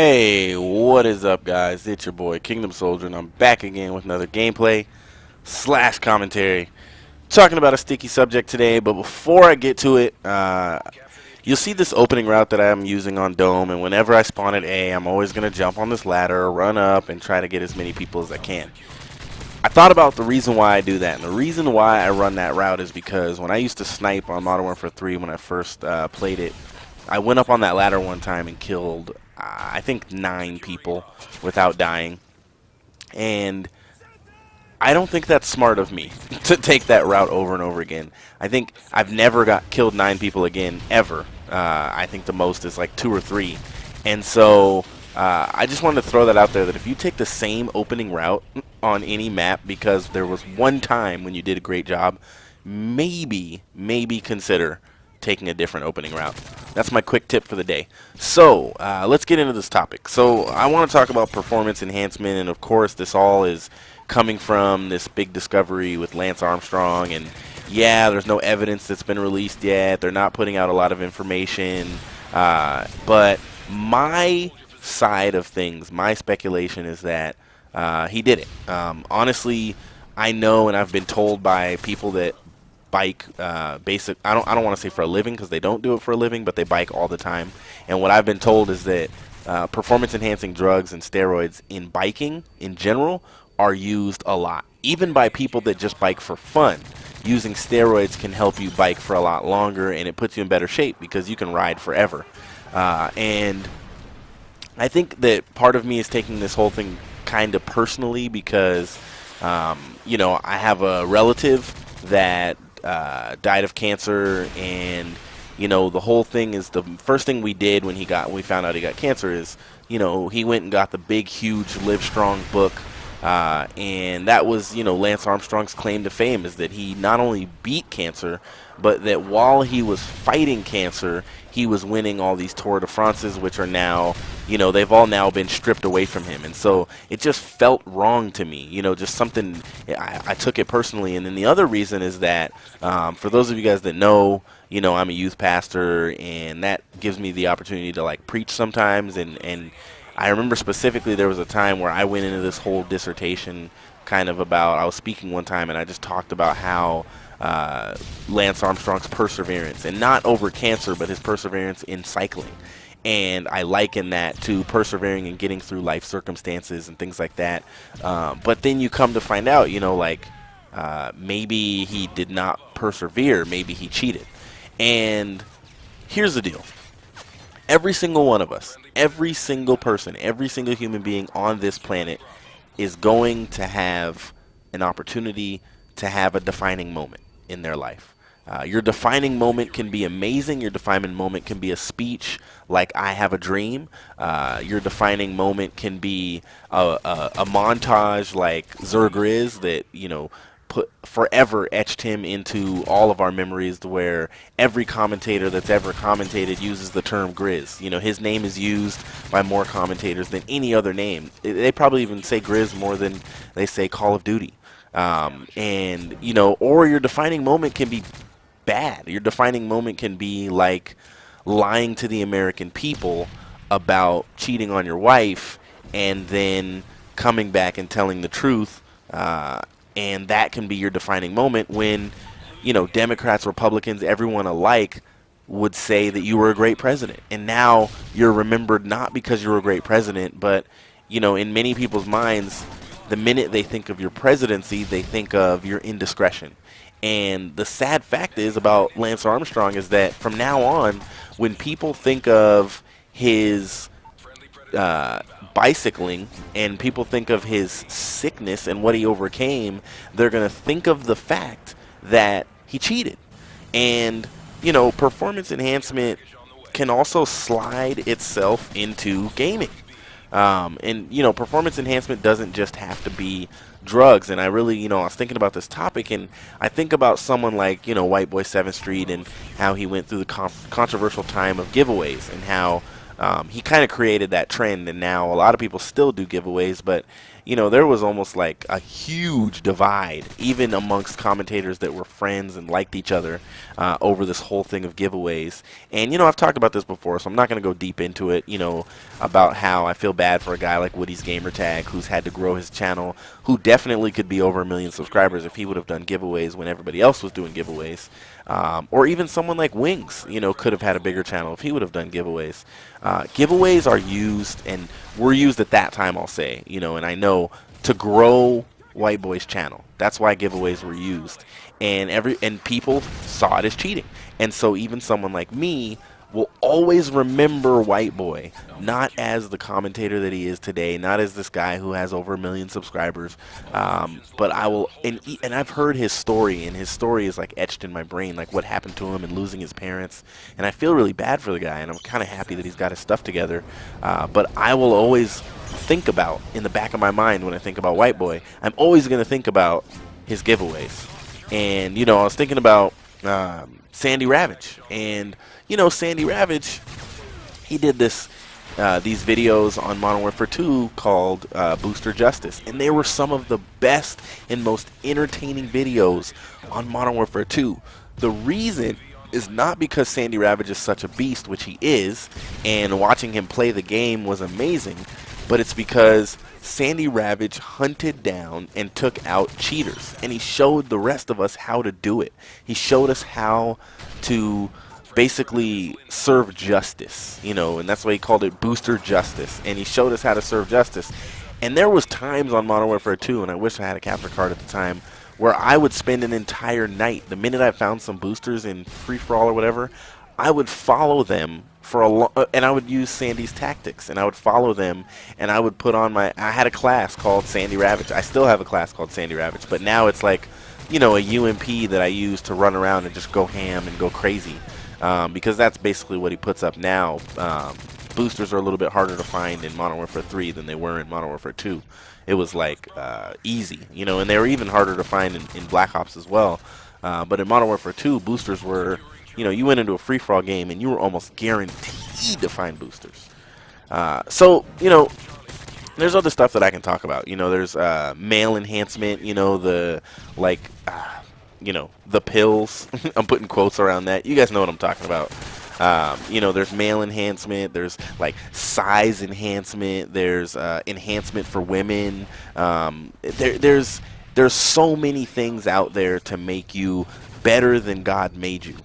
Hey, what is up, guys? It's your boy Kingdom Soldier, and I'm back again with another gameplay slash commentary, talking about a sticky subject today. But before I get to it, you'll see this opening route that I'm using on Dome, and whenever I spawn at A, I'm always going to jump on this ladder, run up, and try to get as many people as I can. I thought about the reason why I do that, and the reason why I run that route is because when I used to snipe on Modern Warfare 3 when I first played it, I went up on that ladder one time and killed, I think, 9 people without dying. And I don't think that's smart of me to take that route over and over again. I think I've never got killed 9 people again, ever. I think the most is like 2 or 3. And so I just wanted to throw that out there, that if you take the same opening route on any map because there was one time when you did a great job, maybe consider taking a different opening route. That's my quick tip for the day. So let's get into this topic. So I want to talk about performance enhancement, and of course this all is coming from this big discovery with Lance Armstrong. And yeah, there's no evidence that's been released yet. They're not putting out a lot of information, but my side of things, my speculation is that he did it. Honestly, I know, and I've been told by people that bike basic, I don't want to say for a living, because they don't do it for a living, but they bike all the time. And what I've been told is that performance enhancing drugs and steroids in biking in general are used a lot, even by people that just bike for fun. Using steroids can help you bike for a lot longer, and it puts you in better shape because you can ride forever. And I think that part of me is taking this whole thing kind of personally because you know, I have a relative that died of cancer, and you know, the whole thing is, the first thing we did when we found out he got cancer is, you know, he went and got the big huge Live Strong book, and that was, you know, Lance Armstrong's claim to fame, is that he not only beat cancer, but that while he was fighting cancer, he was winning all these Tour de France's, which are now, you know, they've all now been stripped away from him. And so it just felt wrong to me, you know, just something, I took it personally. And then the other reason is that, for those of you guys that know, you know, I'm a youth pastor, and that gives me the opportunity to, like, preach sometimes. And I remember specifically there was a time where I went into this whole dissertation kind of about, I was speaking one time, and I just talked about how Lance Armstrong's perseverance, and not over cancer, but his perseverance in cycling. And I liken that to persevering and getting through life circumstances and things like that. But then you come to find out, you know, like, maybe he did not persevere, maybe he cheated. And here's the deal. Every single one of us, every single person, every single human being on this planet is going to have an opportunity to have a defining moment in their life. Your defining moment can be amazing. Your defining moment can be a speech like "I Have a Dream." Your defining moment can be a montage like Zergriz that, you know, put forever etched him into all of our memories, to where every commentator that's ever commentated uses the term Grizz. You know, his name is used by more commentators than any other name. They probably even say Grizz more than they say Call of Duty. And, you know, or your defining moment can be bad. Your defining moment can be like lying to the American people about cheating on your wife, and then coming back and telling the truth. And that can be your defining moment when, you know, Democrats, Republicans, everyone alike would say that you were a great president. And now you're remembered not because you were a great president, but, you know, in many people's minds, the minute they think of your presidency, they think of your indiscretion. And the sad fact is about Lance Armstrong is that from now on, when people think of his bicycling, and people think of his sickness and what he overcame, they're going to think of the fact that he cheated. And, you know, performance enhancement can also slide itself into gaming. And, you know, performance enhancement doesn't just have to be drugs. And I really, you know, I was thinking about this topic, and I think about someone like, you know, White Boy 7th Street, and how he went through the controversial time of giveaways, and how he kind of created that trend, and now a lot of people still do giveaways. But, you know, there was almost like a huge divide, even amongst commentators that were friends and liked each other, over this whole thing of giveaways. And, you know, I've talked about this before, so I'm not going to go deep into it, you know, about how I feel bad for a guy like Woody's Gamertag, who's had to grow his channel, who definitely could be over 1 million subscribers if he would have done giveaways when everybody else was doing giveaways. Or even someone like Wings, you know, could have had a bigger channel if he would have done giveaways. Giveaways are used, and were used at that time, I'll say, you know, and I know, to grow White Boy's channel. That's why giveaways were used. And people saw it as cheating. And so even someone like me will always remember White Boy, not as the commentator that he is today, not as this guy who has over 1 million subscribers, but I will, and I've heard his story, and his story is like etched in my brain, like what happened to him and losing his parents, and I feel really bad for the guy, and I'm kind of happy that he's got his stuff together, but I will always think about, in the back of my mind when I think about White Boy, I'm always going to think about his giveaways. And, you know, I was thinking about Sandy Ravage, and you know, Sandy Ravage, he did these videos on Modern Warfare 2 called Booster Justice, and they were some of the best and most entertaining videos on Modern Warfare 2. The reason is not because Sandy Ravage is such a beast, which he is, and watching him play the game was amazing, but it's because Sandy Ravage hunted down and took out cheaters, and he showed the rest of us how to do it. He showed us how to basically serve justice, you know, and that's why he called it Booster Justice, and he showed us how to serve justice. And there was times on Modern Warfare 2, and I wish I had a capture card at the time, where I would spend an entire night, the minute I found some boosters in free-for-all or whatever, I would follow them for a and I would use Sandy's tactics, and I would follow them, and I would put on I had a class called Sandy Ravage. I still have a class called Sandy Ravage, but now it's like, you know, a UMP that I use to run around and just go ham and go crazy. Because that's basically what he puts up now. Boosters are a little bit harder to find in Modern Warfare 3 than they were in Modern Warfare 2. It was like easy, you know, and they were even harder to find in Black Ops as well. But in Modern Warfare 2, boosters were, you know, you went into a free-for-all game and you were almost guaranteed to find boosters. So, you know, there's other stuff that I can talk about. You know, there's male enhancement, you know, the, like, you know, the pills. I'm putting quotes around that. You guys know what I'm talking about. You know, there's male enhancement. There's, like, size enhancement. There's enhancement for women. There's so many things out there to make you better than God made you,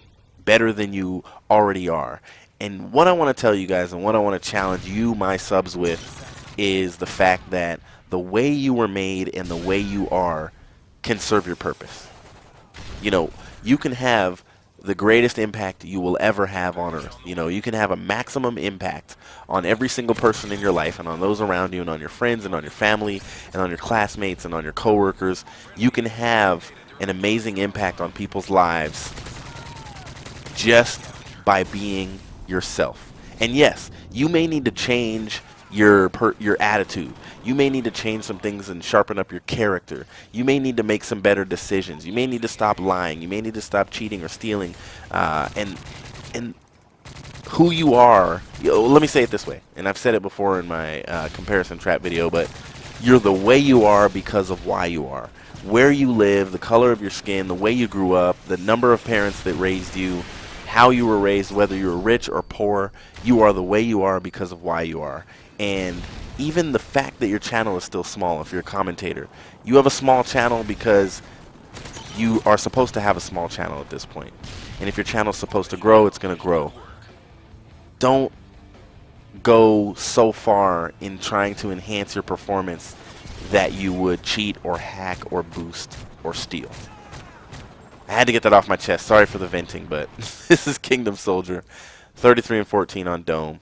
better than you already are. And what I want to tell you guys, and what I want to challenge you, my subs, with, is the fact that the way you were made and the way you are can serve your purpose. You know, you can have the greatest impact you will ever have on Earth. You know, you can have a maximum impact on every single person in your life, and on those around you, and on your friends, and on your family, and on your classmates, and on your coworkers. You can have an amazing impact on people's lives just by being yourself. And yes, you may need to change your attitude. You may need to change some things and sharpen up your character. You may need to make some better decisions. You may need to stop lying. You may need to stop cheating or stealing. And who you are, you know, let me say it this way, and I've said it before in my comparison trap video, but you're the way you are because of why you are. Where you live, the color of your skin, the way you grew up, the number of parents that raised you, how you were raised, whether you were rich or poor, you are the way you are because of why you are. And even the fact that your channel is still small, if you're a commentator, you have a small channel because you are supposed to have a small channel at this point. And if your channel's supposed to grow, it's going to grow. Don't go so far in trying to enhance your performance that you would cheat or hack or boost or steal. I had to get that off my chest. Sorry for the venting, but this is Kingdom Soldier, 33-14 on Dome.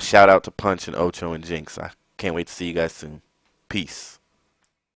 Shout out to Punch and Ocho and Jinx. I can't wait to see you guys soon. Peace.